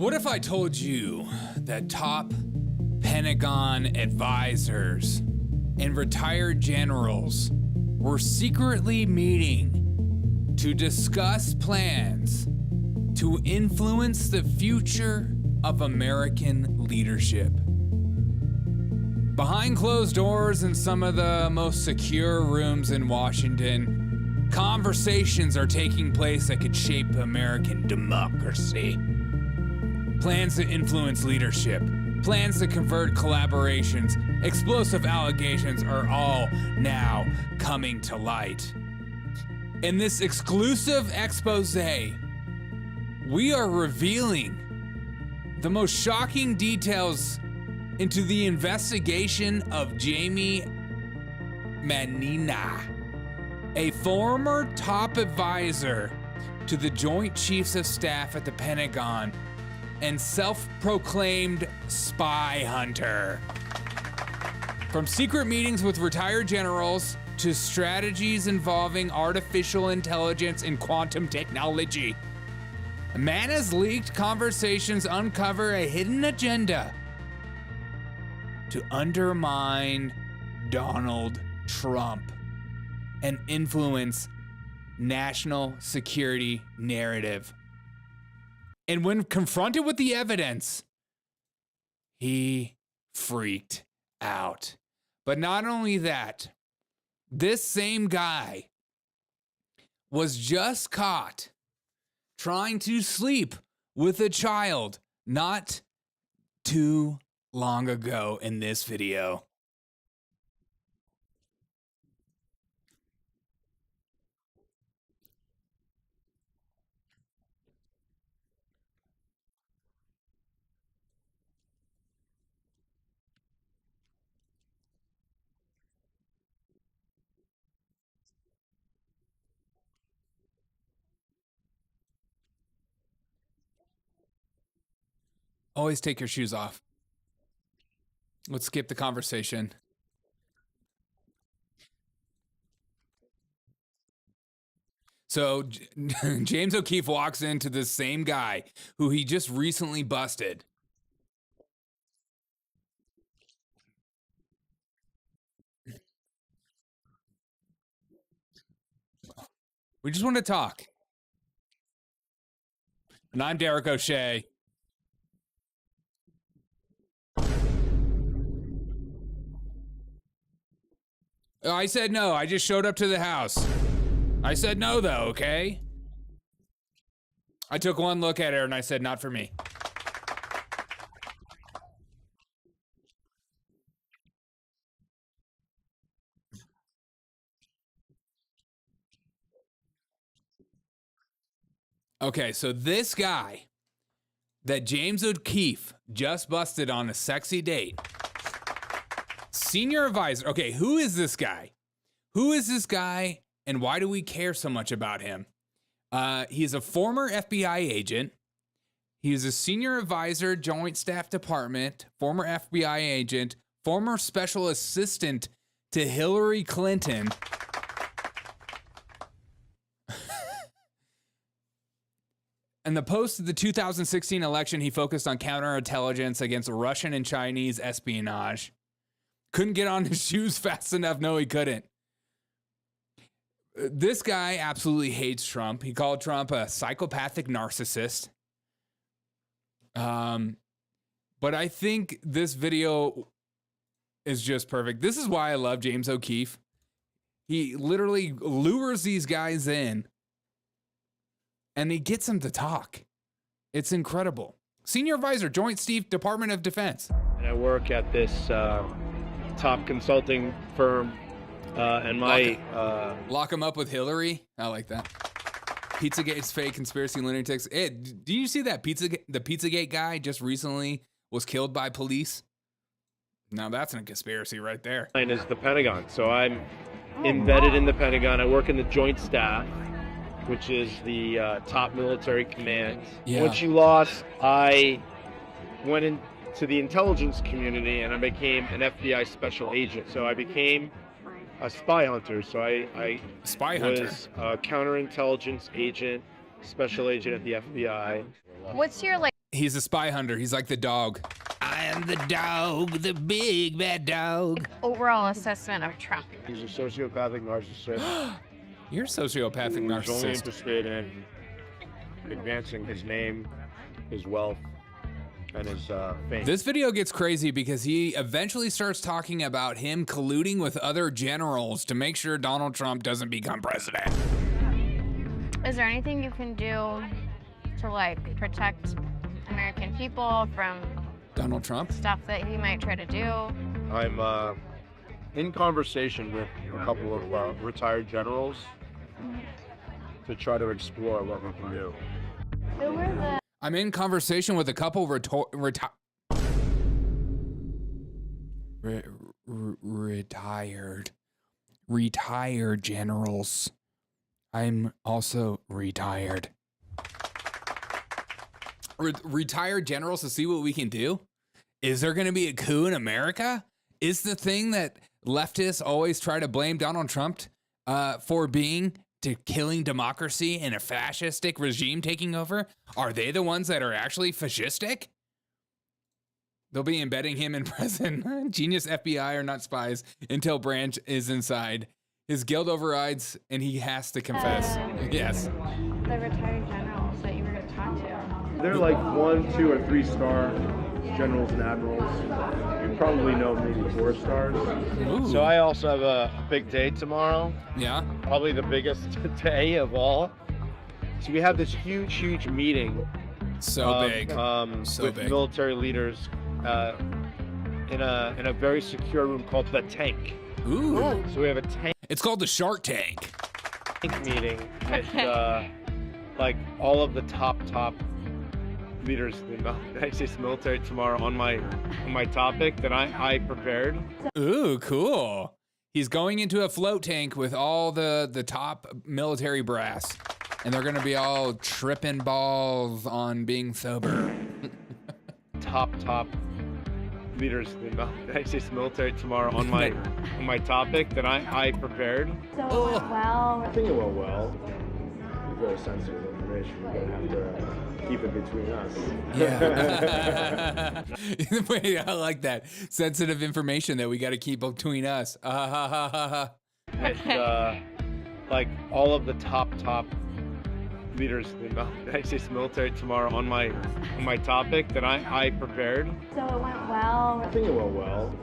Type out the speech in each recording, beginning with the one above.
What if I told you that top Pentagon advisors and retired generals were secretly meeting to discuss plans to influence the future of American leadership? Behind closed doors in some of the most secure rooms in Washington, conversations are taking place that could shape American democracy. Plans to influence leadership, plans to convert collaborations, explosive allegations are all now coming to light. In this exclusive expose, we are revealing the most shocking details into the investigation of Jamie Mannina, a former top advisor to the Joint Chiefs of Staff at the Pentagon and self-proclaimed spy hunter. From secret meetings with retired generals to strategies involving artificial intelligence and quantum technology, Mannina's leaked conversations uncover a hidden agenda to undermine Donald Trump and influence national security narrative. And when confronted with the evidence, he freaked out. But not only that, this same guy was just caught trying to sleep with a child not too long ago in this video. Always take your shoes off. Let's skip the conversation. So James O'Keefe walks into the same guy who he just recently busted. We just want to talk. And I'm Derek O'Shea. I said no. I just showed up to the house. I said no, though, okay? I took one look at her and I said, not for me. Okay, so this guy that James O'Keefe just busted on a sexy date, senior advisor. Okay, who is this guy? Who is this guy and why do we care so much about him? He's a former FBI agent. He's a senior advisor, Joint Staff Department, former FBI agent, former special assistant to Hillary Clinton. In the post of the 2016 election, he focused on counterintelligence against Russian and Chinese espionage. Couldn't get on his shoes fast enough. No, he couldn't. This guy absolutely hates Trump. He called Trump a psychopathic narcissist. But I think this video is just perfect. This is why I love James O'Keefe. He literally lures these guys in and he gets them to talk. It's incredible. Senior advisor, Joint Chiefs Department of Defense. And I work at this top consulting firm, and my lock him up with Hillary. I like that. Pizzagate's fake conspiracy lunatics. Hey, do you see that the Pizzagate guy just recently was killed by police? Now that's a conspiracy right there. Mine is the Pentagon, so I'm embedded in the Pentagon. I work in the Joint Staff, which is the top military command. Yeah. Once you lost, I went into the intelligence community and I became an FBI special agent. So I became a spy hunter. So I was a counterintelligence agent, special agent at the FBI. What's your He's a spy hunter. He's like the dog. I am the dog, the big bad dog. Overall assessment of Trump. He's a sociopathic narcissist. You're a sociopathic He's only narcissist. interested in advancing his name, his wealth, and his fame. This video gets crazy because he eventually starts talking about him colluding with other generals to make sure Donald Trump doesn't become president. Is there anything you can do to like protect American people from Donald Trump? stuff that he might try to do? I'm in conversation with a couple of retired generals to try to explore what we can do. Who were the I'm in conversation with a couple retired generals. I'm also retired. Retired generals to see what we can do? Is there going to be a coup in America? Is the thing that leftists always try to blame Donald Trump for being to killing democracy and a fascistic regime taking over? Are they the ones that are actually fascistic? They'll be embedding him in prison. Genius FBI are not spies until Branch is inside. His guilt overrides and he has to confess. Yes. the retired generals that you were going to talk to? They're like 1, 2, or 3-star generals and admirals. You probably know maybe 4 stars. Ooh. So I also have a big day tomorrow. Yeah. Probably the biggest day of all. So we have this huge meeting. So big. So with big. military leaders in a very secure room called the Tank. Ooh. So we have a tank It's called the Shark Tank. meeting with like all of the top leaders in the United States military tomorrow on my topic that I prepared. Ooh, cool. He's going into a float tank with all the top military brass, and they're gonna be all tripping balls on being sober. Top leaders in the United States military tomorrow on my topic that I prepared. So it went well. I think it went well. It's very sensitive information. We're gonna have to keep it between us. Yeah. Wait, I like that. Sensitive information that we got to keep between us. With like all of the top leaders in the United States military tomorrow on my topic that I prepared. So it went well. I think it went well.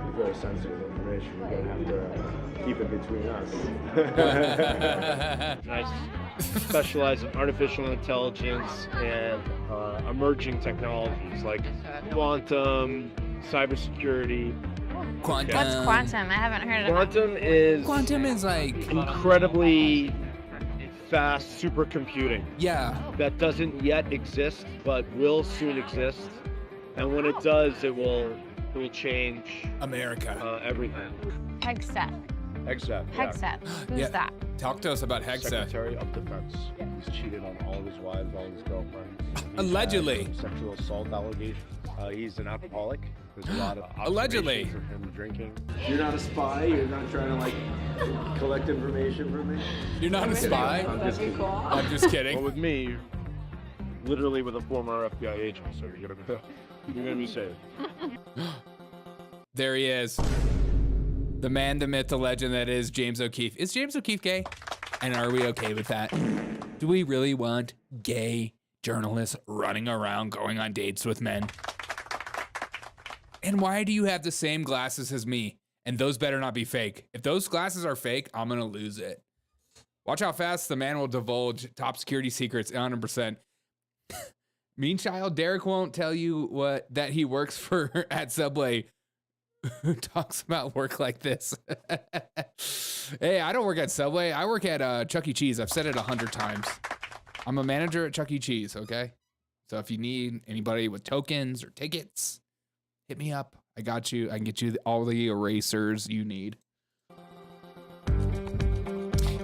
It's very sensitive information. We're gonna have to keep it between us. I specialize in artificial intelligence and emerging technologies like quantum, cybersecurity. Quantum. What's quantum? I haven't heard of it. Quantum is like incredibly fast supercomputing yeah. that doesn't yet exist but will soon exist, and when it does, it will change America. everything. Hegseth. Except Hegseth. Who's Yeah. that? Talk to us about Hegseth. Secretary of Defense. He's cheated on all of his wives, all of his girlfriends. He's Allegedly. had sexual assault allegations. He's an alcoholic. There's a lot of Allegedly. observations of him drinking. You're not a spy? You're not trying to, like, collect information from me? You're not a spy? I'm just kidding. I'm just Well, kidding. with me, literally with a former FBI agent, so you're gonna be safe. There he is. The man, the myth, the legend that is James O'Keefe. Is James O'Keefe gay? And are we okay with that? Do we really want gay journalists running around going on dates with men? And why do you have the same glasses as me? And those better not be fake. If those glasses are fake, I'm gonna lose it. Watch how fast the man will divulge top security secrets 100%. Meanwhile, Derek won't tell you that he works for at Subway. Who talks about work like this? Hey, I don't work at Subway. I work at Chuck E. Cheese. I've said it 100 times. I'm a manager at Chuck E. Cheese, okay? So if you need anybody with tokens or tickets, hit me up. I got you. I can get you all the erasers you need.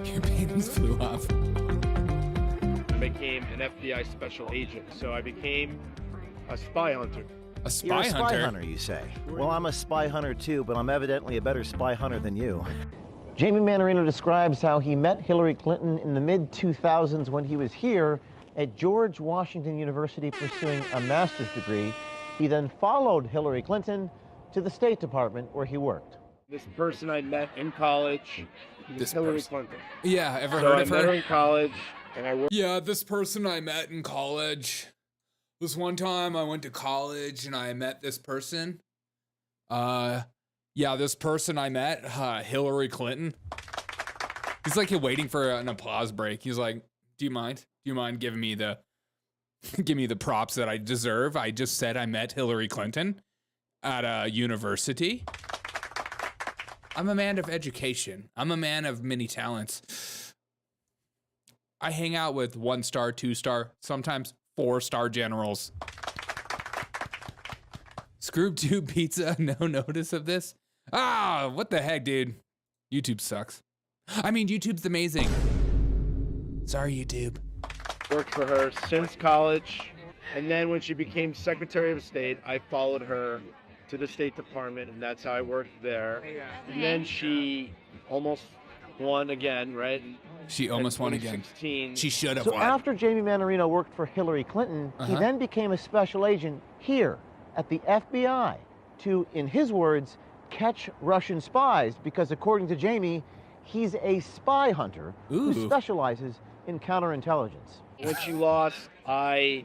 Your panties flew off. I became an FBI special agent, so I became a spy hunter. A spy You're a spy hunter? hunter, you say? Well, I'm a spy hunter too, but I'm evidently a better spy hunter than you. Jamie Mannina describes how he met Hillary Clinton in the mid-2000s when he was here at George Washington University pursuing a master's degree. He then followed Hillary Clinton to the State Department where he worked. This person I met in college, This Hillary person. Clinton. Yeah, ever So heard I of met her her? in college, and I worked. Yeah, this person I met in college. This one time I went to college and I met this person. Yeah, this person I met, Hillary Clinton. He's like waiting for an applause break. He's like, "Do you mind? Do you mind giving me the give me the props that I deserve? I just said I met Hillary Clinton at a university." I'm a man of education. I'm a man of many talents. I hang out with 1-star, 2-star, sometimes 4-star generals. Scroob 2 Pizza, no notice of this? Ah, what the heck, dude? YouTube sucks. I mean, YouTube's amazing. Sorry, YouTube. Worked for her since college, and then when she became Secretary of State, I followed her to the State Department, and that's how I worked there. And then she almost won again, right? She almost won again. 2016. She should have So won. after Jamie Mannina worked for Hillary Clinton, he then became a special agent here at the FBI to, in his words, catch Russian spies, because according to Jamie, he's a spy hunter who specializes in counterintelligence. When she lost, I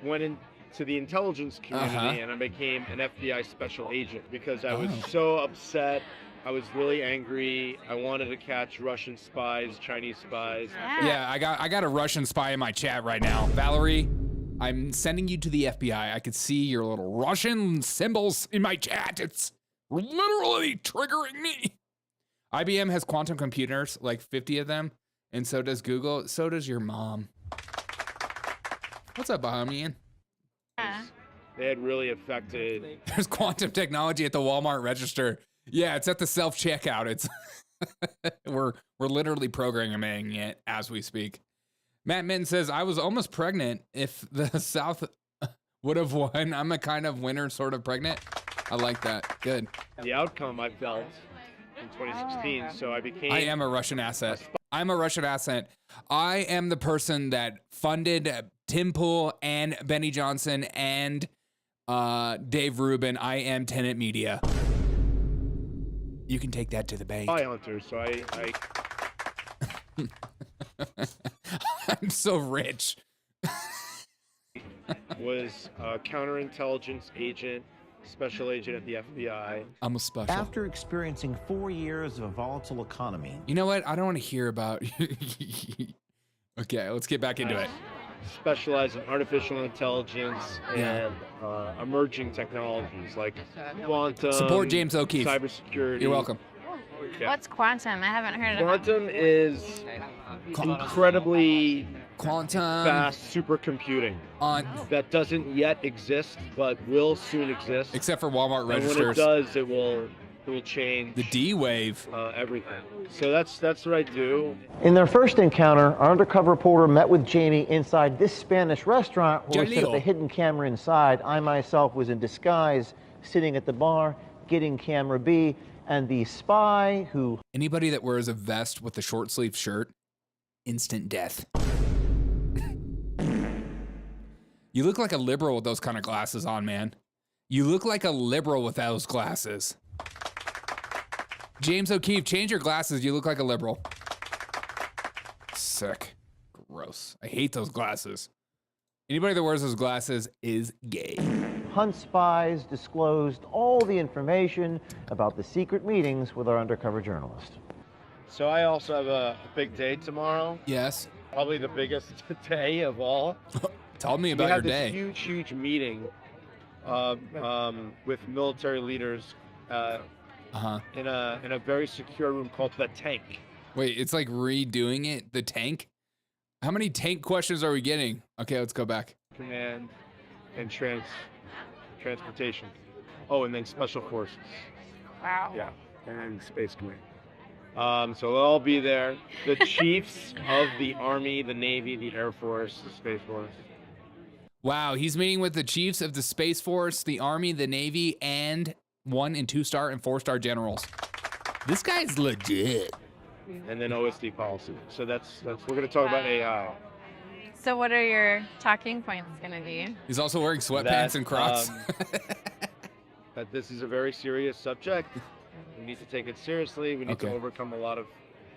went into the intelligence community and I became an FBI special agent because I was so upset. I was really angry. I wanted to catch Russian spies, Chinese spies. Yeah, I got a Russian spy in my chat right now. Valerie, I'm sending you to the FBI. I could see your little Russian symbols in my chat. It's literally triggering me. IBM has quantum computers, like 50 of them, and so does Google. So does your mom. What's up, Bahamian? They had really affected. There's quantum technology at the Walmart register. Yeah, it's at the self-checkout. It's we're literally programming it as we speak. Matt Minton says, I was almost pregnant. If the South would have won, I'm a kind of winner, sort of pregnant. I like that. Good. The outcome I felt in 2016, so I became. I am a Russian asset. I'm a Russian asset. I am the person that funded Tim Pool and Benny Johnson and Dave Rubin. I am Tenant Media. You can take that to the bank. Spy hunter, so I I'm so rich. was a counterintelligence agent, special agent at the FBI. I'm a special. After experiencing 4 years of a volatile economy. You know what? I don't want to hear about. Okay, let's get back into it. Specialize in artificial intelligence and emerging technologies like quantum. Support James O'Keefe. Cybersecurity. You're welcome. Yeah. What's quantum? I haven't heard of it. Quantum is incredibly Quantum fast supercomputing that doesn't yet exist but will soon exist. Except for Walmart registers. And when it does, it will change the D wave. Everything. So that's what I do. In their first encounter, our undercover reporter met with Jamie inside this Spanish restaurant where we set up a hidden camera inside. I myself was in disguise, sitting at the bar, getting camera B, and the spy who... Anybody that wears a vest with a short sleeve shirt, instant death. You look like a liberal with those kind of glasses on, man. You look like a liberal with those glasses. James O'Keefe, change your glasses. You look like a liberal. Sick. Gross. I hate those glasses. Anybody that wears those glasses is gay. Hunt spies disclosed all the information about the secret meetings with our undercover journalist. So I also have a big day tomorrow. Yes. Probably the biggest day of all. Tell me about your day. We have this huge meeting with military leaders in a very secure room called the Tank. Wait, it's like redoing it, the Tank? How many tank questions are we getting? Okay, let's go back. Command and transportation. Oh, and then special forces. Wow. Yeah, and Space Command. So they'll all be there. The chiefs of the Army, the Navy, the Air Force, the Space Force. Wow, he's meeting with the chiefs of the Space Force, the Army, the Navy, and 1- and 2-star and 4-star generals. This guy's legit. And then OSD policy. So that's we're going to talk about AI. So So what are your talking points going to be? He's also wearing sweatpants That, and Crocs. That this is a very serious subject. We need to take it seriously. We need to Okay. overcome a lot of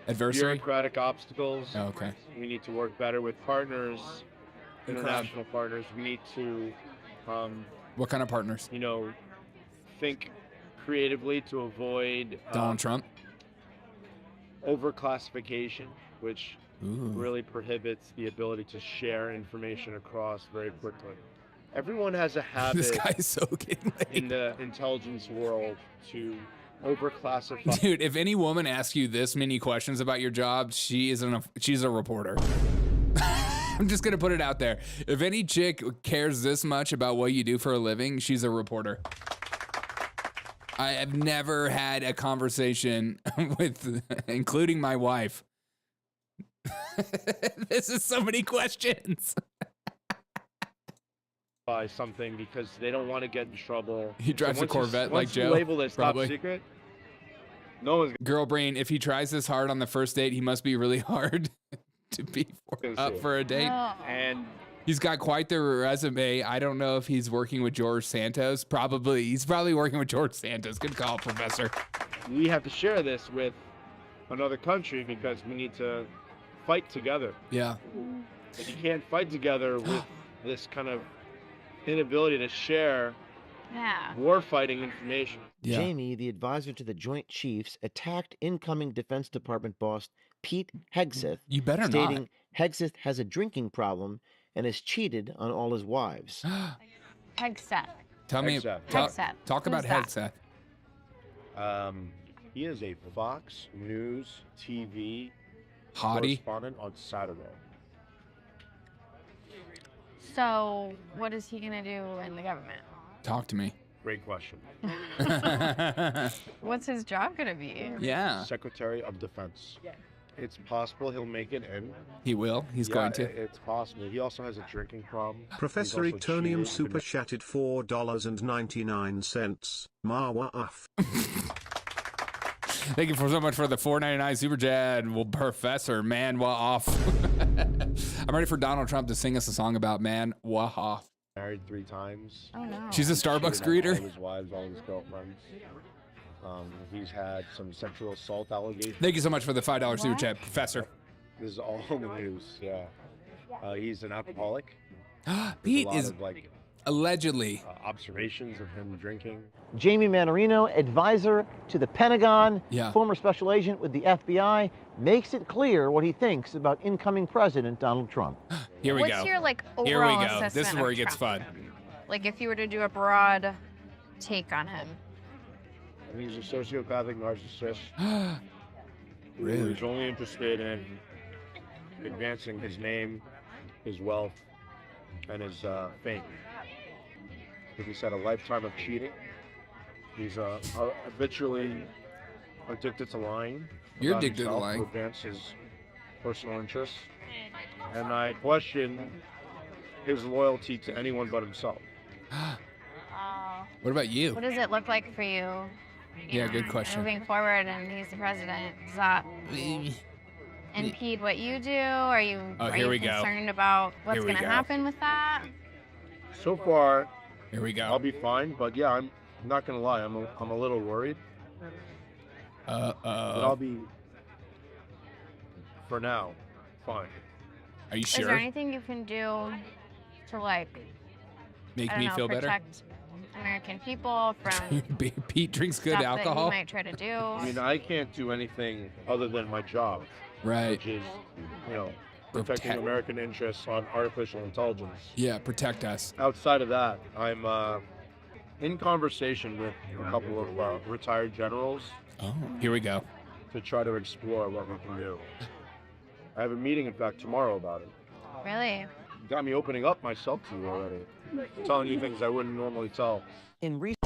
Adversary? bureaucratic obstacles. Oh, okay. We need to work better with partners, And international partners. We need to, What kind of partners? you know, think creatively to avoid Donald Trump? overclassification, which Ooh. really prohibits the ability to share information across very quickly. Everyone has a habit This guy's so getting in laid. the intelligence world to overclassify. Dude, if any woman asks you this many questions about your job, she's a reporter. I'm just gonna put it out there. If any chick cares this much about what you do for a living, she's a reporter. I have never had a conversation with, including my wife. This is so many questions. By something because they don't want to get in trouble. He drives a once you- Corvette like once you Joe, label this probably. top secret, no one's Girl brain, if he tries this hard on the first date, he must be really hard to be up for a date. Oh. and He's got quite the resume. I don't know if he's working with George Santos. Probably. He's probably working with George Santos. Good call, Professor. we have to share this with another country because we need to fight together. Yeah. But you can't fight together with this kind of inability to share Yeah. war-fighting information. Yeah. Jamie, the advisor to the Joint Chiefs, attacked incoming Defense Department boss Pete Hegseth, You better stating Hegseth has a drinking problem and has cheated on all his wives. not. Hegseth. Tell me. Hegseth. Hegseth. Talk about Who's that? Hegseth. He is a Fox News TV Hottie. correspondent on Saturday. So what is he going to do in the government? Talk to me. Great question. What's his job going to be? Yeah. Secretary of Defense. It's possible he'll make it in. He will. He's Yeah, going to. It's possible. He also has a drinking problem. Professor He's also Etonium cheated. super chatted $4.99. Marwa. Thank you so much for the $4.99 super chat. Well, Professor Man Wa Off. I'm ready for Donald Trump to sing us a song about Man Wa Off. Married 3 times. Oh, no. She's a Starbucks Cheated on greeter. All his wives, all his girlfriends. He's had some sexual assault allegations. Thank you so much for the $5 super What? chat, Professor. This is all in the news. Yeah. He's an alcoholic. Pete a lot is of, like, allegedly. observations of him drinking. Jamie Mannina, advisor to the Pentagon, Yeah. former special agent with the FBI, makes it clear what he thinks about incoming President Donald Trump. Here we What's go. your like Here we overall go. assessment This is where of it gets Trump? fun. Like if you were to do a broad take on him. He's a sociopathic narcissist Rude. who's only interested in advancing his name, his wealth, and his fame. He's had a lifetime of cheating. He's habitually addicted to lying. You're about addicted to himself lying. To advance his personal interests. And I question his loyalty to anyone but himself. What about you? What does it look like for you? Yeah, good question. Moving forward, and he's the president. Does that impede what you do? Are you, Oh, are here you we go. concerned about what's Here we going to go. happen with that? So far, Here we I'll go. be fine. But yeah, I'm not gonna lie. I'm a little worried. But I'll be, for now, fine. Are you Is there sure? anything you can do to like, Make I don't me know, feel better? protect American people from Pete drinks good stuff alcohol. that he might try to do? I mean, I can't do anything other than my job, Right. which is, protecting Protect- American interests on artificial intelligence. Yeah, protect us. Outside of that, I'm in conversation with a couple of retired generals Oh, here we go. to try to explore what we can do. I have a meeting, in fact, tomorrow about it. Really? Got me opening up myself to you already, telling you things I wouldn't normally tell. In recent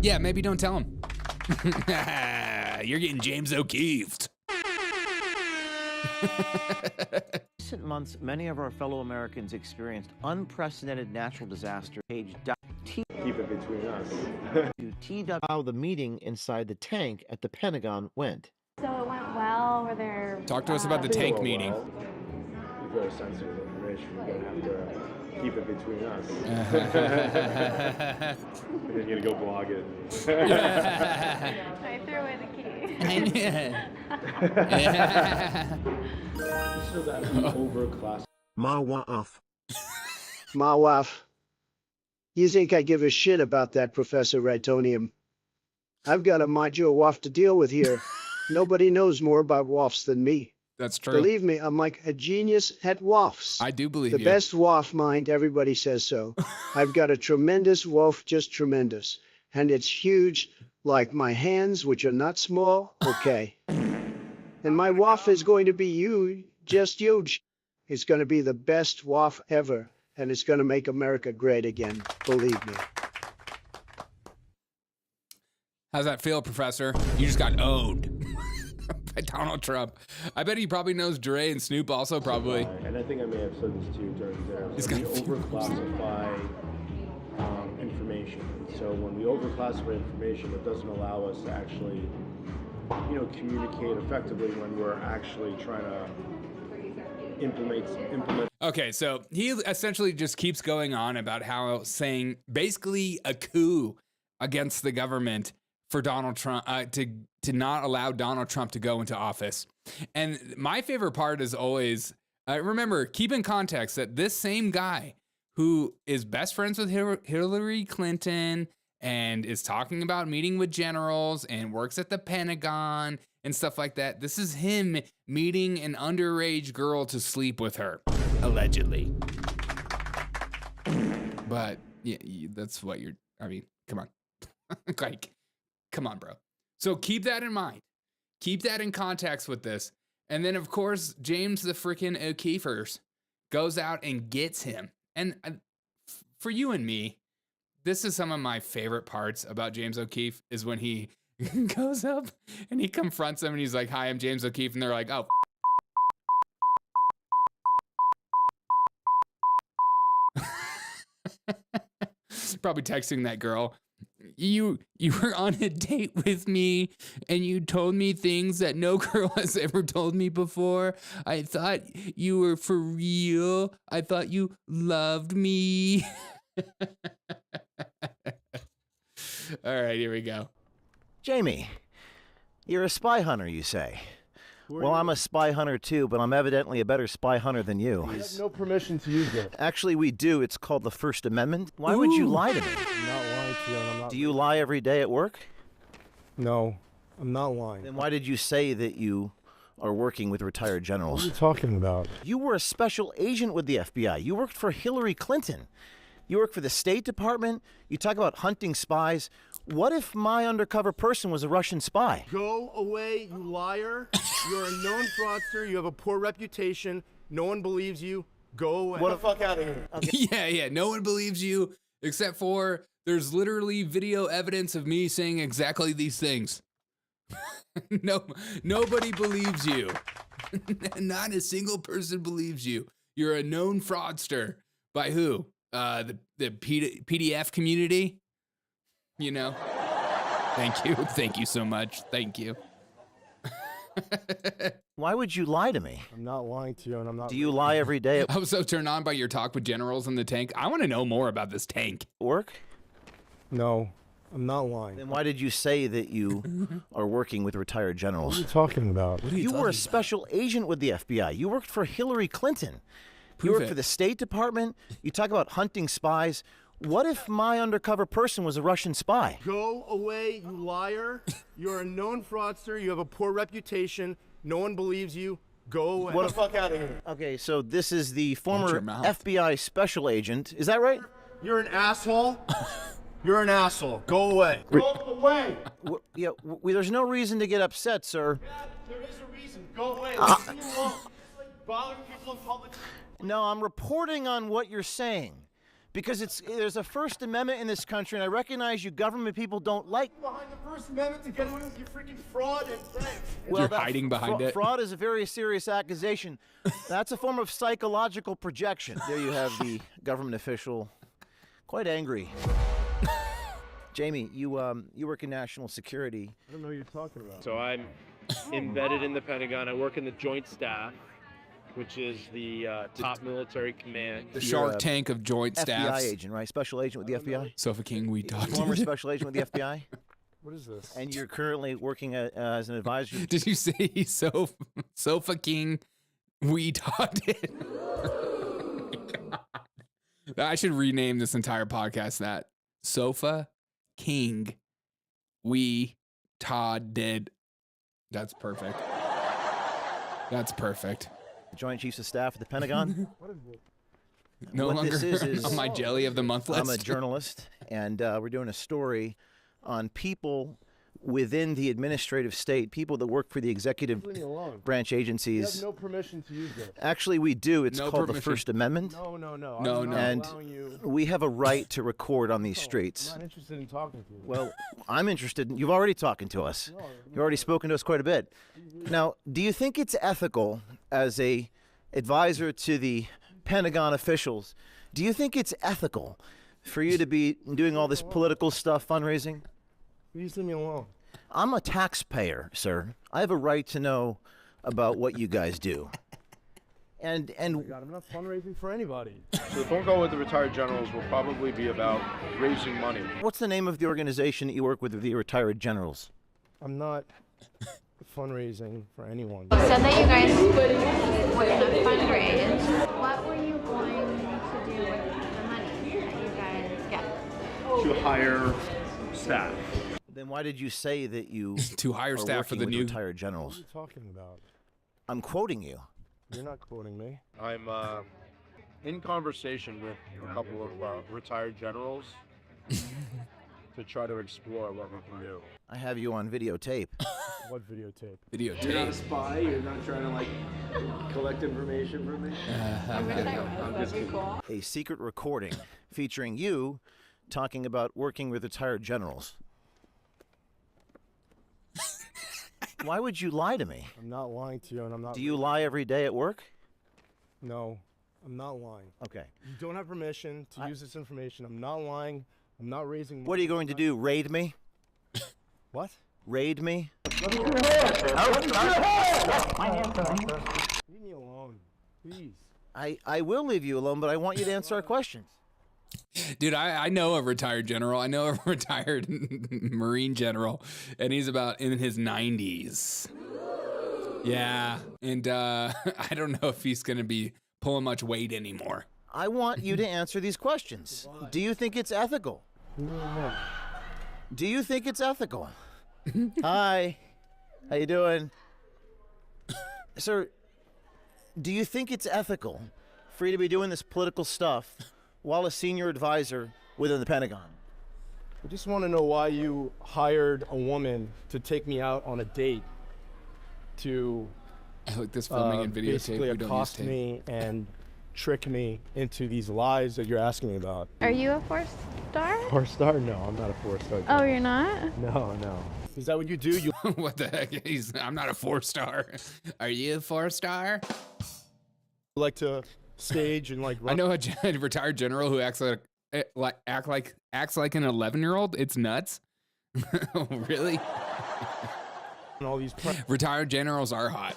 Yeah, maybe don't tell him. You're getting James O'Keefe'd. months, many of our fellow Americans experienced unprecedented natural disaster. Page Keep it between us. TW how the meeting inside the tank at the Pentagon went. So it went well. Were there? Talk to us about the tank meeting. very sensitive information. We're gonna have to keep it between us. And then you're gonna go blog it. I threw away the key. So that we overclass. Mawa off. Mawaf, you think I give a shit about that, Professor Rytonium? I've got a modular WAF to deal with here. Nobody knows more about WAFs than me. That's true. Believe me, I'm like a genius at WAFs. I do believe the you. best WAF mind, everybody says so. I've got a tremendous WAF, just tremendous. And it's huge, like my hands, which are not small, okay. And my WAF is going to be huge, just huge. It's going to be the best WAF ever. And it's going to make America great again, believe me. How's that feel, Professor? You just got owned by Donald Trump. I bet he probably knows Dre and Snoop also probably. And I think I may have said this to you during dinner. He's So we got a few overclassify information. And so when we overclassify information, it doesn't allow us to actually, communicate effectively when we're actually trying to implement. Okay, so he essentially just keeps going on about how saying basically a coup against the government for Donald Trump to not allow Donald Trump to go into office. And my favorite part is always, remember, keep in context that this same guy who is best friends with Hillary Clinton and is talking about meeting with generals and works at the Pentagon and stuff like that. This is him meeting an underage girl to sleep with her, allegedly. But yeah, that's what come on. Like, come on, bro. So keep that in mind. Keep that in context with this. And then, of course, James the freaking O'Keefers goes out and gets him. And for you and me, this is some of my favorite parts about James O'Keefe is when he goes up and he confronts them and he's like, "Hi, I'm James O'Keefe." And they're like, "Oh." Probably texting that girl. You were on a date with me and you told me things that no girl has ever told me before. I thought you were for real. I thought you loved me. All right, here we go. Jamie, you're a spy hunter, you say. Well, I'm a spy hunter too, but I'm evidently a better spy hunter than you. We have no permission to use it. Actually, we do. It's called the First Amendment. Why would you lie to me? I'm not lying to you, and I'm not. Do you lie every day at work? No, I'm not lying. Then why did you say that you are working with retired What generals? are you talking about? You were a special agent with the FBI. You worked for Hillary Clinton. You work for the State Department. You talk about hunting spies. What if my undercover person was a Russian spy? Go away, you liar. You're a known fraudster. You have a poor reputation. No one believes you. Go away. What Get the fuck out of here. Okay. Yeah. No one believes you except for there's literally video evidence of me saying exactly these things. Nobody believes you. Not a single person believes you. You're a known fraudster. By who? The PDF community? Thank you so much. Thank you. Why would you lie to me? I'm not lying to you, and I'm not. Do you lie every day at I was so turned on by your talk with generals in the tank. I want to know more about this tank. work? No, I'm not lying. Then why did you say that you are working with retired What are generals? you talking about? You were a special agent with the FBI. You worked for Hillary Clinton. You Prove worked it. for the State Department. You talk about hunting spies. What if my undercover person was a Russian spy? Go away, you liar. You're a known fraudster. You have a poor reputation. No one believes you. Go away. What Get the fuck out of here. Okay, so this is the former your mouth. FBI special agent. Is that right? You're an asshole. You're an asshole. Go away. Go away. There's no reason to get upset, sir. There is a reason. Go away. Leave me alone. Bother people in public. No, I'm reporting on what you're saying. Because there's a First Amendment in this country, and I recognize you government people don't like. Behind the First Amendment to get away with your freaking fraud and pranks. You're hiding behind it. Fraud is a very serious accusation. That's a form of psychological projection. There you have the government official, quite angry. Jamie, you work in national security. I don't know what you're talking about. So I'm embedded in the Pentagon. I work in the Joint Staff. which is the top military command. The You're Shark a Tank of Joint FBI Staffs. agent, right? Special agent with the FBI? Sofa King, we talked. Former special agent with the FBI? What is this? And you're currently working as an advisor. Did you say Sofa King? We talked it. I should rename this entire podcast that Sofa King. We Todd did. That's perfect. That's perfect. Joint Chiefs of Staff at the Pentagon. What is it? No What longer this is on my jelly of the month list. I'm a journalist, and we're doing a story on people within the administrative state, people that work for the executive Leave me alone. branch You agencies. have no permission to use it. Actually, we do. It's No called the permission. First Amendment. No. No, I'm no. not And allowing you. we have a right to record on these I'm streets. not interested in talking to you. Well, I'm interested. You've already talking to us. You've already spoken to us quite a bit. Now, do you think it's ethical as a advisor to the Pentagon officials? Do you think it's ethical for you to be doing all this political stuff, fundraising? Please leave me alone. I'm a taxpayer, sir. I have a right to know about what you guys do. And God, I'm not fundraising for anybody. So the phone call with the retired generals will probably be about raising money. what's the name of the organization that you work with the retired generals? I'm not fundraising for anyone. You said that you guys were going to fundraise. What were you going to do with the money that you guys get? To hire staff. Then why did you say that you To hire are staff for working the with new. retired What are generals? you talking about? I'm quoting you. You're not quoting me. I'm in conversation with a couple of retired generals to try to explore what we can do. I have you on videotape. What videotape? Videotape. spy. You're not trying to like collect information from me. I'm just kidding. A secret recording featuring you talking about working with retired generals. Why would you lie to me? I'm not lying to you, and I'm not. Do you lie every day at work? No, I'm not lying. Okay. You don't have permission to use this information. I'm not lying. I'm not raising. What are you going to do? Raid me? What? Raid me? Leave me alone, please. I will leave you alone, but I want you to answer our questions. Dude, I know a retired general. I know a retired Marine general, and he's about in his 90s. Yeah, and I don't know if he's going to be pulling much weight anymore. I want you to answer these questions. Do you think it's ethical? Do you think it's ethical? Hi. How you doing? Sir, do you think it's ethical for you to be doing this political stuff while a senior advisor within the Pentagon? I just want to know why you hired a woman to take me out on a date to Like this filming and videotape. basically We don't use accost tape. me and trick me into these lies that you're asking me about. Are you a 4-star? 4-star? No, I'm not a 4-star. Oh, you're not? No. Is that what you do? You What the heck? I'm not a 4-star. Are you a 4-star? like to stage and like I run know a retired general who acts like an 11-year-old. It's nuts. Really? all these Retired generals are hot.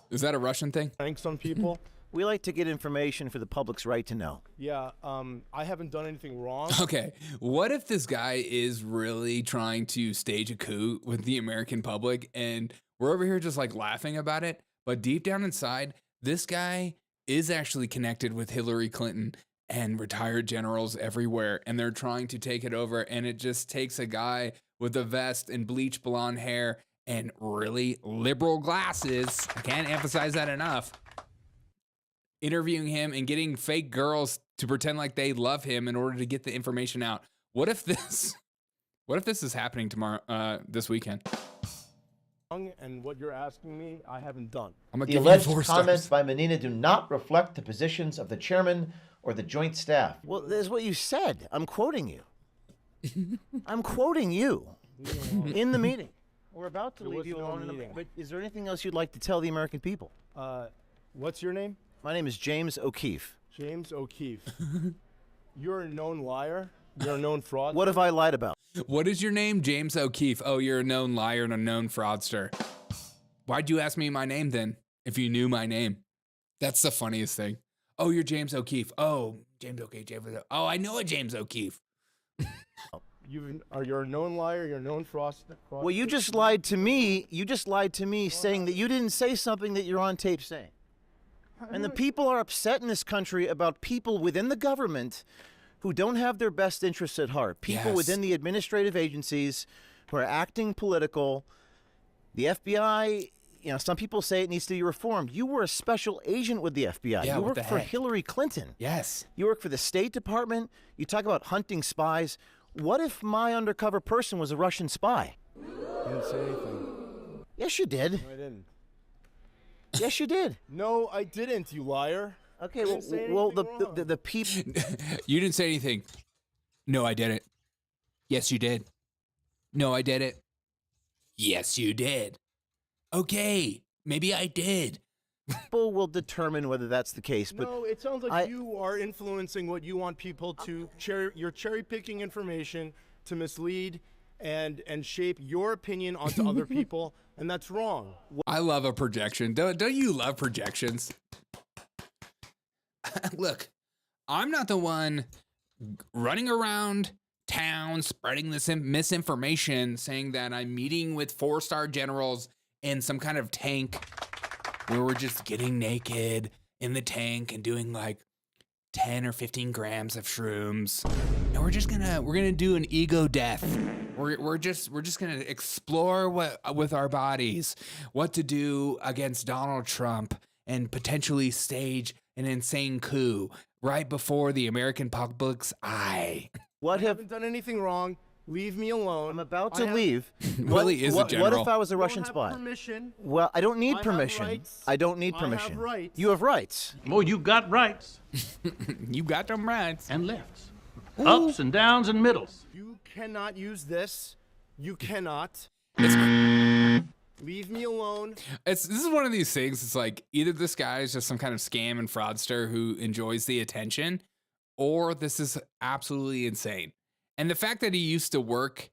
Is that a Russian thing? pranks on people. We like to get information for the public's right to know. Yeah, I haven't done anything wrong. Okay, what if this guy is really trying to stage a coup with the American public and we're over here just like laughing about it, but deep down inside, this guy is actually connected with Hillary Clinton and retired generals everywhere, and they're trying to take it over, and it just takes a guy with a vest and bleach blonde hair and really liberal glasses, I can't emphasize that enough, interviewing him and getting fake girls to pretend like they love him in order to get the information out. What if this is happening tomorrow, this weekend? And what you're asking me, I haven't done. I'm gonna The give you alleged 4 comments stars. by Mannina do not reflect the positions of the chairman or the joint staff. Well, that's what you said. I'm quoting you. I'm quoting you in the meeting. We're about to There leave was you no alone, meeting. but is there anything else you'd like to tell the American people? What's your name? My name is James O'Keefe. James O'Keefe. You're a known liar. You're a known fraud. What have I lied about? What is your name? James O'Keefe. Oh, you're a known liar and a known fraudster. Why'd you ask me my name then, if you knew my name? That's the funniest thing. Oh, you're James O'Keefe. Oh, James O'Keefe. Oh, I know a James O'Keefe. You're a known liar. You're a known fraudster. Well, you just lied to me. You just lied to me saying that you didn't say something that you're on tape saying. And the people are upset in this country about people within the government who don't have their best interests at heart. People within the administrative agencies who are acting political. The FBI, you know, some people say it needs to be reformed. You were a special agent with the FBI. Yeah, you what worked the for heck? Hillary Clinton. Yes. You work for the State Department. You talk about hunting spies. What if my undercover person was a Russian spy? I didn't say anything. Yes, you did. No, I didn't. Yes, you did. No, I didn't, you liar. Okay, didn't say well, anything the people. You didn't say anything. No, I didn't. Yes, you did. No, I did it. Yes, you did. Okay, maybe I did. People will determine whether that's the case. But No, it sounds like you are influencing what you want people to you're cherry picking information to mislead and shape your opinion onto other people, and that's wrong. I love a projection. Don't you love projections? Look, I'm not the one running around town spreading this misinformation saying that I'm meeting with 4-star generals in some kind of tank where we're just getting naked in the tank and doing like 10 or 15 grams of shrooms. And we're gonna do an ego death. We're just gonna explore with our bodies what to do against Donald Trump and potentially stage an insane coup right before the American public's eye. I haven't done anything wrong. Leave me alone. I'm about to leave. Willie is a general. What if I was a Russian have spy? permission. Well, I don't need I have permission. rights. I don't need I have permission. rights. You have rights. Oh, you got rights You got them rights. and lefts, ups and downs and middles. You cannot use this. You cannot. Leave me alone. This is one of these things. It's like either this guy is just some kind of scam and fraudster who enjoys the attention, or this is absolutely insane. And the fact that he used to work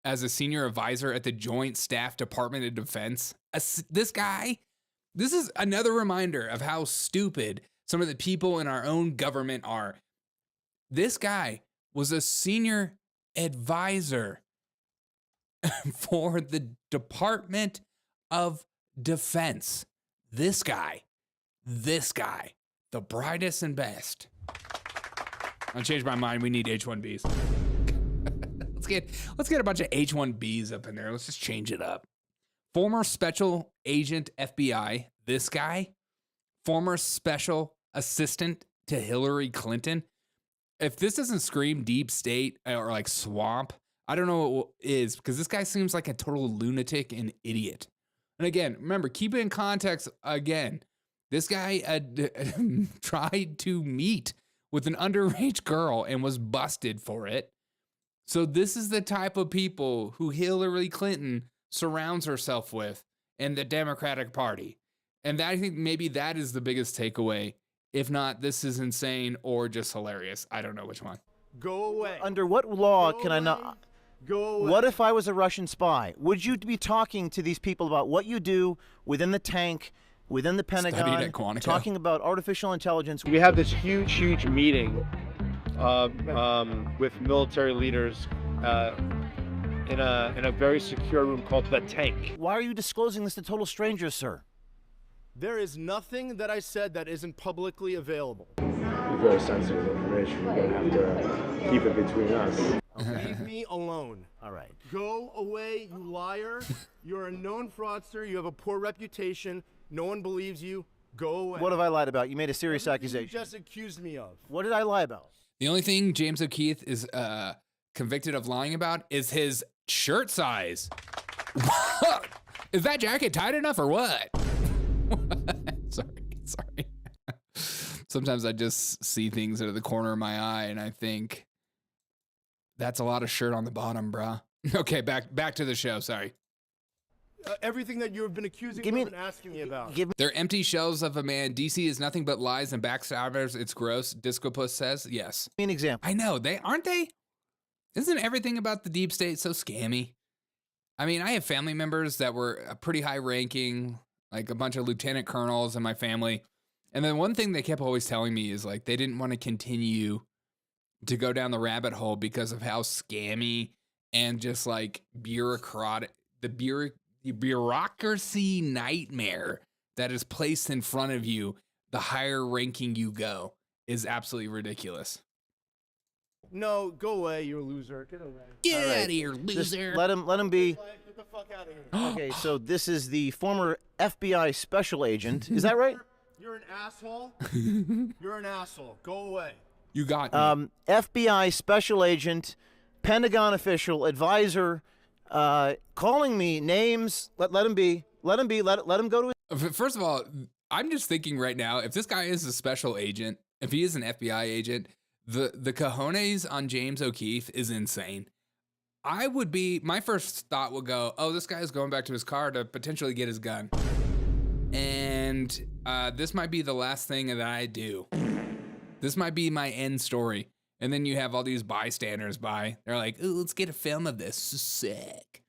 as a senior advisor at the Joint Staff Department of Defense, this is another reminder of how stupid some of the people in our own government are. This guy was a senior advisor for the Department of Defense. This guy, the brightest and best. I'll change my mind. We need H-1Bs. Let's get a bunch of H-1Bs up in there. Let's just change it up. Former special agent FBI, this guy, former special assistant to Hillary Clinton. If this doesn't scream deep state or like swamp, I don't know what is, because this guy seems like a total lunatic and idiot. And again, remember, keep it in context again. This guy tried to meet with an underage girl and was busted for it. So this is the type of people who Hillary Clinton surrounds herself with in the Democratic Party. And I think maybe that is the biggest takeaway. If not, this is insane or just hilarious. I don't know which one. Go away. Under what law can I not? Go away. What if I was a Russian spy? Would you be talking to these people about what you do within the tank, within the Pentagon, Studied at Quantico. talking about artificial intelligence? We have this huge meeting with military leaders in a very secure room called the Tank. Why are you disclosing this to total strangers, sir? There is nothing that I said that isn't publicly available. Very sensitive information. We're going to have to keep it between us. Leave me alone. All right. Go away, you liar. You're a known fraudster. You have a poor reputation. No one believes you. Go away. What have I lied about? You made a serious Everything accusation. You just accused me of. What did I lie about? The only thing James O'Keefe is convicted of lying about is his shirt size. Is that jacket tight enough or what? Sorry. Sometimes I just see things out of the corner of my eye and I think, that's a lot of shirt on the bottom, bruh. Okay, back to the show, sorry. Everything that you have been accusing me of and asking me about. They're empty shells of a man. DC is nothing but lies and backstabbers. It's gross. Discopus says yes. Give me an example. I know. Aren't they? Isn't everything about the deep state so scammy? I mean, I have family members that were pretty high ranking, like a bunch of lieutenant colonels in my family. And then one thing they kept always telling me is like they didn't want to continue to go down the rabbit hole because of how scammy and just like bureaucratic, the bureaucracy nightmare that is placed in front of you the higher ranking you go is absolutely ridiculous. No, go away, you're a loser. Get away. Get out of here, loser. Let him be. Get the fuck out of here. Okay, so this is the former FBI special agent. Is that right? You're an asshole. You're an asshole. Go away. You got me. FBI special agent, Pentagon official, advisor, calling me names. Let him be. Let him be. Let him go to his. First of all, I'm just thinking right now, if this guy is a special agent, if he is an FBI agent, the cojones on James O'Keefe is insane. My first thought would go, oh, this guy is going back to his car to potentially get his gun. And this might be the last thing that I do. This might be my end story. And then you have all these bystanders by. They're like, ooh, let's get a film of this. This is sick.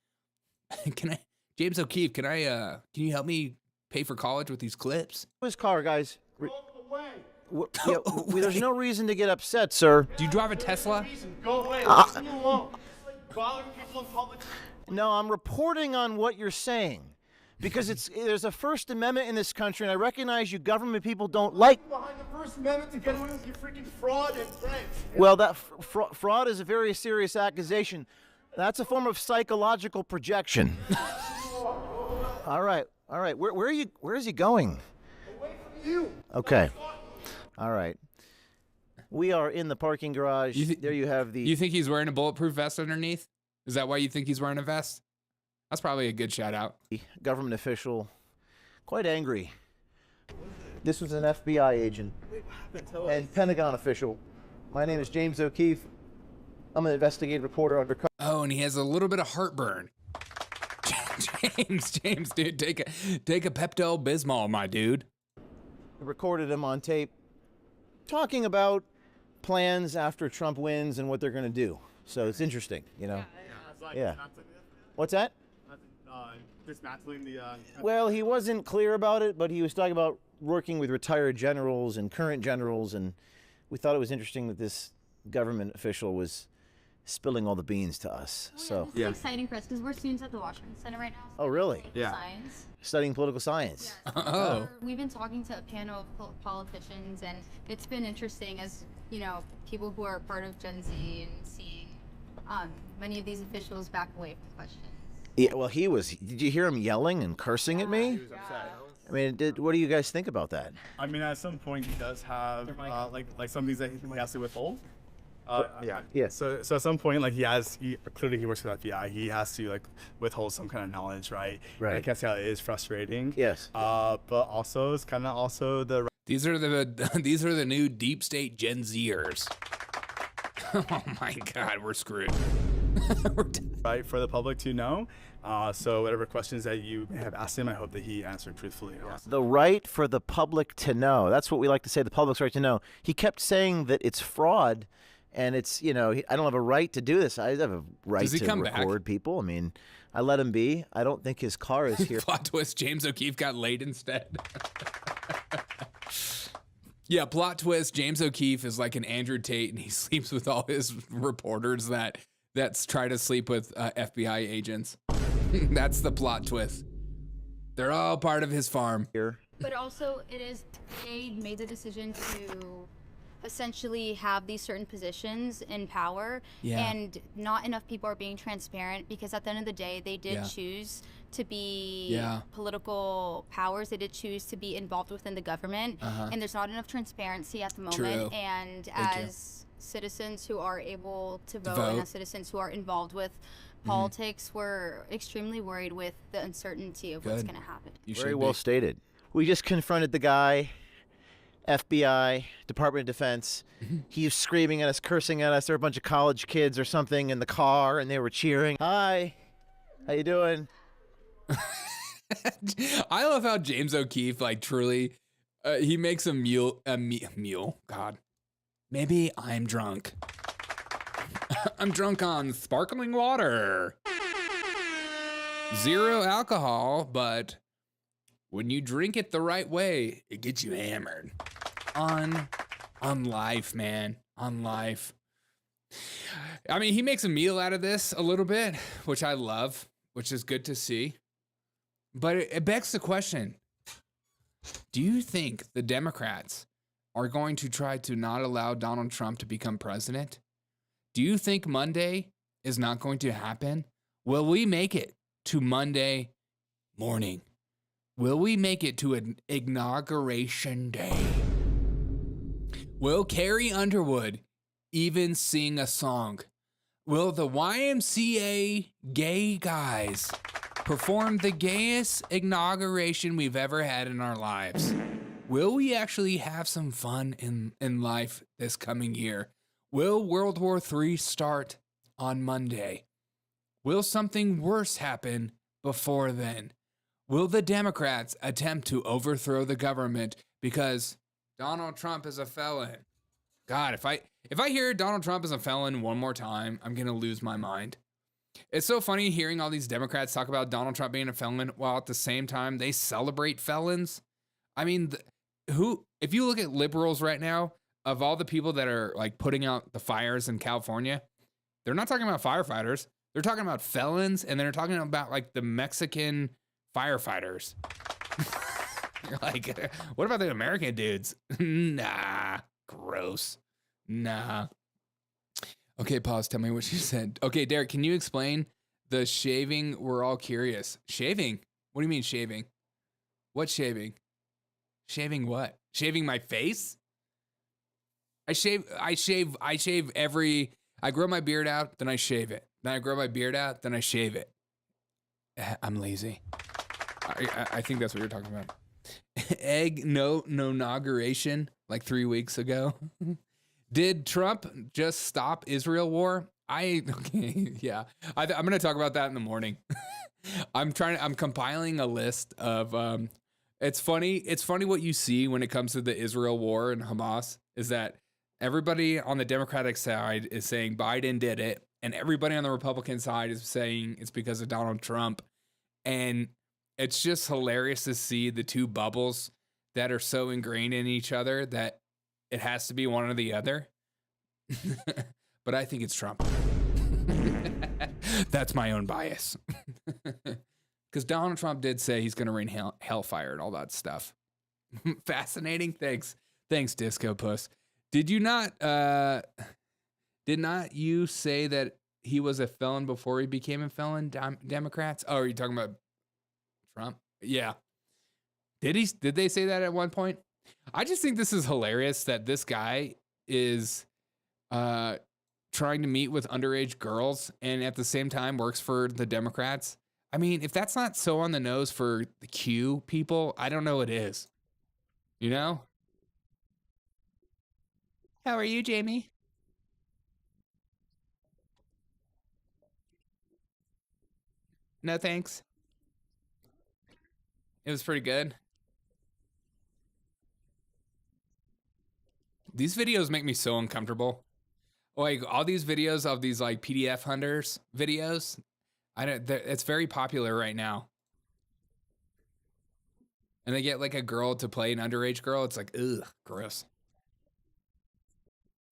James O'Keefe, can you help me pay for college with these clips? His car, guys. Go away. There's no reason to get upset, sir. Do you drive a Tesla? Go away. Leave me alone. Bother people in public. No, I'm reporting on what you're saying. Because there's a First Amendment in this country, and I recognize you government people don't like. Behind the First Amendment to get away with your freaking fraud and pranks. Well, that fraud is a very serious accusation. That's a form of psychological projection. All right. Where is he going? Away from you. Okay. All right. We are in the parking garage. There you have the. You think he's wearing a bulletproof vest underneath? Is that why you think he's wearing a vest? That's probably a good shout out. Government official, quite angry. This was an FBI agent and Pentagon official. My name is James O'Keefe. I'm an investigative reporter undercover. Oh, and he has a little bit of heartburn. James, dude, take a Pepto-Bismol, my dude. Recorded him on tape talking about plans after Trump wins and what they're going to do. So it's interesting, you know. Yeah. What's that? Dismantling the. Well, he wasn't clear about it, but he was talking about working with retired generals and current generals, and we thought it was interesting that this government official was spilling all the beans to us. This is exciting for us because we're students at the Washington Center right now. Oh, really? Yeah. Science. Studying political science. Yes. Oh. We've been talking to a panel of politicians, and it's been interesting as, you know, people who are part of Gen Z and seeing many of these officials back away from questions. Yeah, well, did you hear him yelling and cursing at me? He was upset. I mean, what do you guys think about that? I mean, at some point he does have like some things that he has to withhold. Yeah. So at some point, like he clearly works for the FBI. He has to like withhold some kind of knowledge, right? Right. And I can see how it is frustrating. Yes. But also it's kind of also the. These are the new deep state Gen Zers. Oh my God, we're screwed. Right, for the public to know. So whatever questions that you have asked him, I hope that he answered truthfully. The right for the public to know. That's what we like to say, the public's right to know. He kept saying that it's fraud, and it's, you know, I don't have a right to do this. I have a right to record people. I mean, I let him be. I don't think his car is here. Plot twist, James O'Keefe got laid instead. Yeah, plot twist, James O'Keefe is like an Andrew Tate, and he sleeps with all his reporters that's try to sleep with FBI agents. That's the plot twist. They're all part of his farm. But also, they made the decision to essentially have these certain positions in power, and not enough people are being transparent, because at the end of the day, they did choose to be political powers. They did choose to be involved within the government, and there's not enough transparency at the moment. True. And as citizens who are able to vote, and as citizens who are involved with politics, we're extremely worried with the uncertainty of what's going to happen. Very well stated. We just confronted the guy, FBI, Department of Defense. He was screaming at us, cursing at us. There were a bunch of college kids or something in the car, and they were cheering. Hi, how you doing? I love how James O'Keefe, like, truly, he makes a mule. God, maybe I'm drunk. I'm drunk on sparkling water. 0 alcohol, but when you drink it the right way, it gets you hammered. On life, man. On life. I mean, he makes a meal out of this a little bit, which I love, which is good to see. But it begs the question, do you think the Democrats are going to try to not allow Donald Trump to become president? Do you think Monday is not going to happen? Will we make it to Monday morning? Will we make it to an inauguration day? Will Carrie Underwood even sing a song? Will the YMCA gay guys perform the gayest inauguration we've ever had in our lives? Will we actually have some fun in life this coming year? Will World War III start on Monday? Will something worse happen before then? Will the Democrats attempt to overthrow the government because Donald Trump is a felon? God, if I hear Donald Trump is a felon one more time, I'm going to lose my mind. It's so funny hearing all these Democrats talk about Donald Trump being a felon while at the same time they celebrate felons. I mean, if you look at liberals right now, of all the people that are like putting out the fires in California, they're not talking about firefighters. They're talking about felons, and they're talking about like the Mexican firefighters. You're like, what about the American dudes? Nah, gross. Nah. Okay, pause. Tell me what you said. Okay, Derek, can you explain the shaving? We're all curious. Shaving? What do you mean shaving? What shaving? Shaving what? Shaving my face? I grow my beard out, then I shave it. Then I grow my beard out, then I shave it. I'm lazy. I think that's what you're talking about. No inauguration like 3 weeks ago. Did Trump just stop Israel war? Yeah. I'm going to talk about that in the morning. I'm compiling a list of, it's funny what you see when it comes to the Israel war and Hamas is that everybody on the Democratic side is saying Biden did it, and everybody on the Republican side is saying it's because of Donald Trump. And it's just hilarious to see the two bubbles that are so ingrained in each other that it has to be one or the other. But I think it's Trump. That's my own bias. Because Donald Trump did say he's going to rain hellfire and all that stuff. Fascinating. Thanks, Disco Puss. Did not you say that he was a felon before he became a felon, Democrats? Oh, are you talking about Trump? Yeah. Did they say that at one point? I just think this is hilarious that this guy is trying to meet with underage girls and at the same time works for the Democrats. I mean, if that's not so on the nose for the Q people, I don't know what is. You know? How are you, Jamie? No, thanks. It was pretty good. These videos make me so uncomfortable. Like all these videos of these like PDF hunters videos, it's very popular right now. And they get like a girl to play an underage girl. It's like, ugh, gross.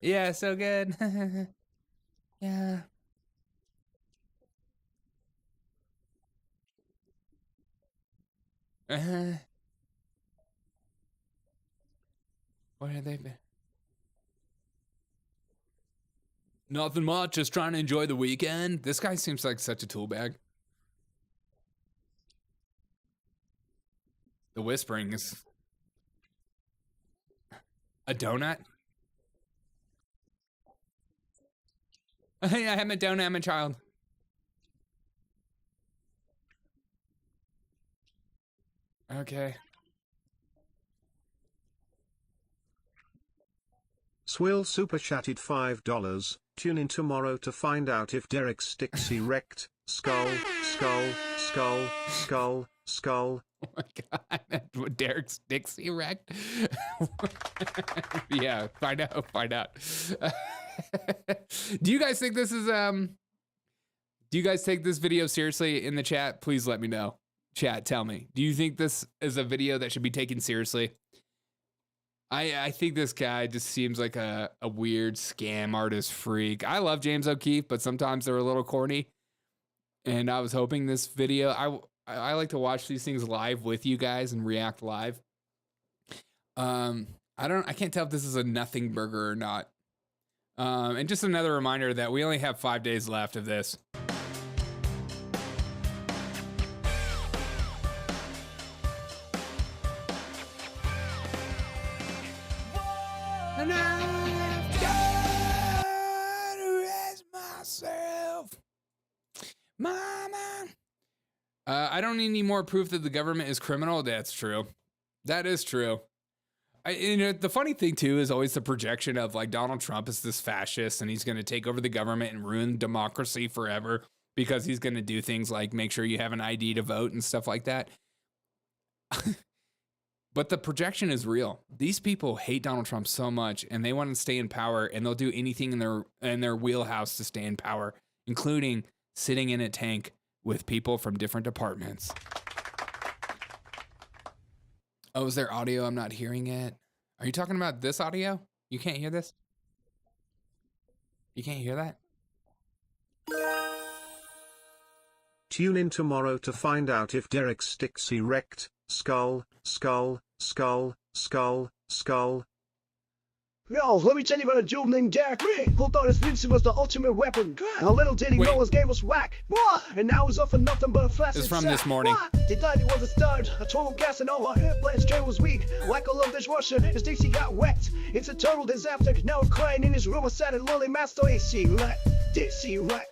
Yeah, so good. Yeah. What have they been? Nothing much, just trying to enjoy the weekend. This guy seems like such a tool bag. The whispering is a donut. Hey, I have a donut, I'm a child. Okay. Swill super chatted $5. Tune in tomorrow to find out if Derek sticks erect. Skull, skull, skull, skull, skull. Oh my God, Derek sticks erect. Yeah, find out. Do you guys think this is do you guys take this video seriously in the chat? Please let me know. Chat, tell me. Do you think this is a video that should be taken seriously? I think this guy just seems like a weird scam artist freak. I love James O'Keefe, but sometimes they're a little corny. And I was hoping this video, I like to watch these things live with you guys and react live. I can't tell if this is a nothing burger or not. And just another reminder that we only have 5 days left of this. And I've got to rest myself, Mama. I don't need any more proof that the government is criminal. That's true. That is true. The funny thing too is always the projection of like Donald Trump is this fascist and he's going to take over the government and ruin democracy forever because he's going to do things like make sure you have an ID to vote and stuff like that. But the projection is real. These people hate Donald Trump so much and they want to stay in power and they'll do anything in their wheelhouse to stay in power, including sitting in a tank with people from different departments. Oh, is there audio? I'm not hearing it. Are you talking about this audio? You can't hear this? You can't hear that? Tune in tomorrow to find out if Derek sticks erect, skull, skull, skull, skull, skull. Yo, let me tell you about a dude named Derek. Who thought his Vinci was the ultimate weapon. A little did he know his game was whack. And now he's off for nothing but a flaccid It's from sack. this morning. They thought he was a stud, a total Casanova. Blade's train was weak, like a love dishwasher. His Dixie got wet. It's a total disaster. Now we're crying in his room. I sat at lonely master. AC right, DC right.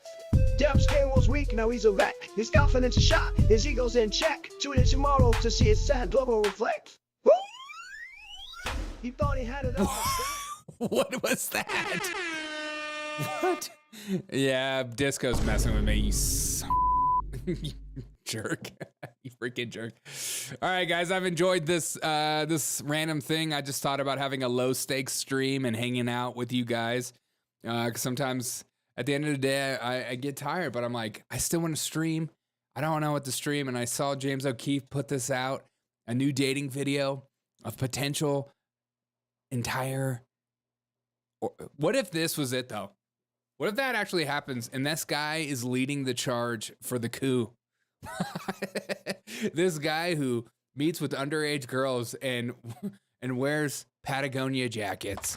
Depp's game was weak, now he's a rat. His confidence is shot, his ego's in check. Tune in tomorrow to see his sad double reflect. Woo! He thought he had it all. What was that? What? Yeah, Disco's messing with me, you jerk. You freaking jerk. All right, guys, I've enjoyed this this random thing. I just thought about having a low stakes stream and hanging out with you guys. 'Cause sometimes at the end of the day, I get tired, but I'm like, I still want to stream. I don't know what to stream. And I saw James O'Keefe put this out, a new dating video of potential entire. What if this was it, though? What if that actually happens and this guy is leading the charge for the coup? This guy who meets with underage girls and wears Patagonia jackets.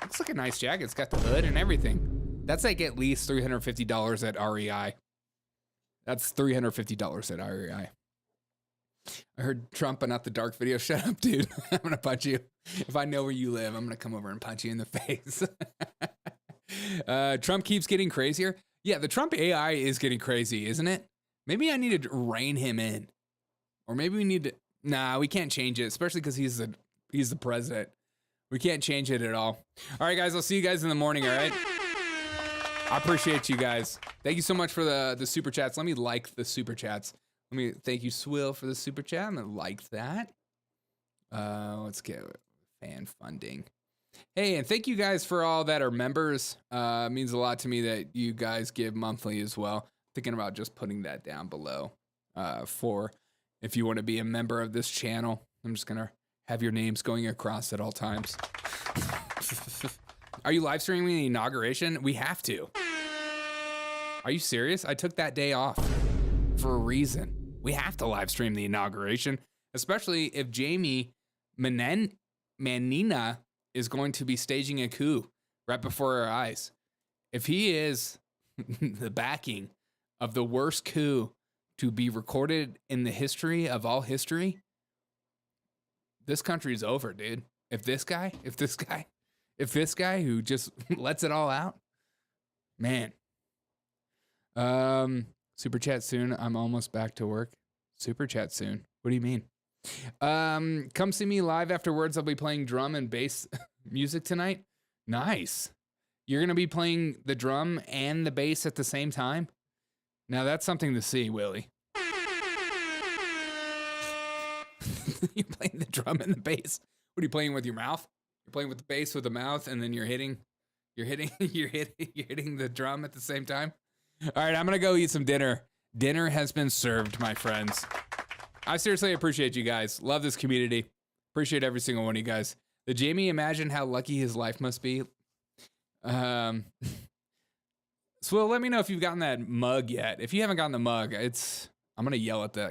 Looks like a nice jacket. It's got the hood and everything. That's like at least $350 at REI. That's $350 at REI. I heard Trump and not the dark video. Shut up, dude. I'm going to punch you. If I know where you live, I'm going to come over and punch you in the face. Trump keeps getting crazier. Yeah, the Trump AI is getting crazy, isn't it? Maybe I need to rein him in. Or maybe we need to... Nah, we can't change it, especially because he's the president. We can't change it at all. All right, guys, I'll see you guys in the morning, all right? I appreciate you guys. Thank you so much for the super chats. Let me like the super chats. Let me thank you, Swill, for the super chat. I'm gonna like that. Let's get fan funding. Hey, and thank you guys for all that are members. It means a lot to me that you guys give monthly as well. Thinking about just putting that down below for if you want to be a member of this channel. I'm just gonna have your names going across at all times. Are you live streaming the inauguration? We have to. Are you serious? I took that day off for a reason. We have to live stream the inauguration, especially if Jamie Mannina is going to be staging a coup right before our eyes. If he is the backing of the worst coup to be recorded in the history of all history, this country is over, dude. If this guy who just lets it all out, man. Super chat soon. I'm almost back to work. Super chat soon. What do you mean? Come see me live afterwards. I'll be playing drum and bass music tonight. Nice. You're going to be playing the drum and the bass at the same time? Now that's something to see, Willie. You're playing the drum and the bass. What are you playing with your mouth? You're playing with the bass with the mouth and then you're hitting the drum at the same time? All right, I'm going to go eat some dinner. Dinner has been served, my friends. I seriously appreciate you guys. Love this community. Appreciate every single one of you guys. Did Jamie imagine how lucky his life must be? Swill, let me know if you've gotten that mug yet. If you haven't gotten the mug, I'm gonna yell at that